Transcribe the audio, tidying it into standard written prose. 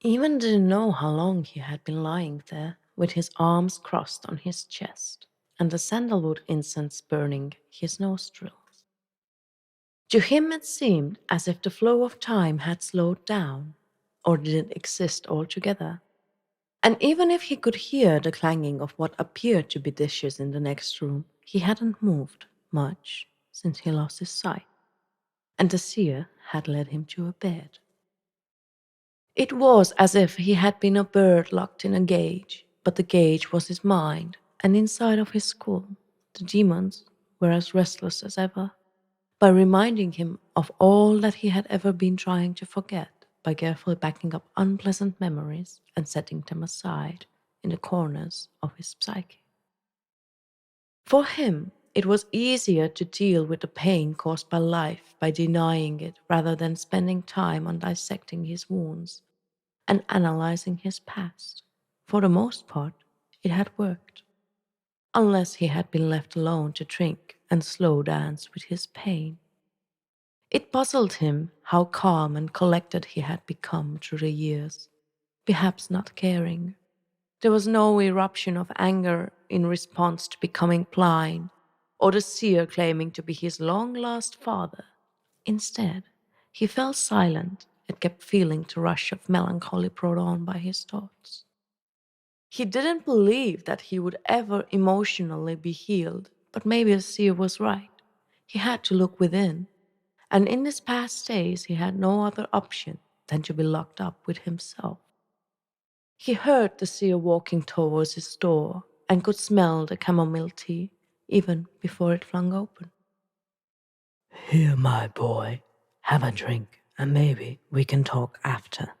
Even didn't know how long he had been lying there, with his arms crossed on his chest, and the sandalwood incense burning his nostrils. To him it seemed as if the flow of time had slowed down, or didn't exist altogether. And even if he could hear the clanging of what appeared to be dishes in the next room, he hadn't moved much since he lost his sight, and the seer had led him to a bed. It was as if he had been a bird locked in a cage, but the cage was his mind, and inside of his skull, the demons were as restless as ever, by reminding him of all that he had ever been trying to forget, by carefully backing up unpleasant memories and setting them aside in the corners of his psyche. For him, it was easier to deal with the pain caused by life by denying it rather than spending time on dissecting his wounds and analyzing his past. For the most part, it had worked, unless he had been left alone to drink and slow dance with his pain. It puzzled him how calm and collected he had become through the years, perhaps not caring. There was no eruption of anger in response to becoming blind, or the seer claiming to be his long lost father. Instead, he fell silent and kept feeling the rush of melancholy brought on by his thoughts. He didn't believe that he would ever emotionally be healed, but maybe the seer was right. He had to look within, and in his past days he had no other option than to be locked up with himself. He heard the seer walking towards his door and could smell the chamomile tea even before it flung open. Here, my boy, have a drink, and maybe we can talk after.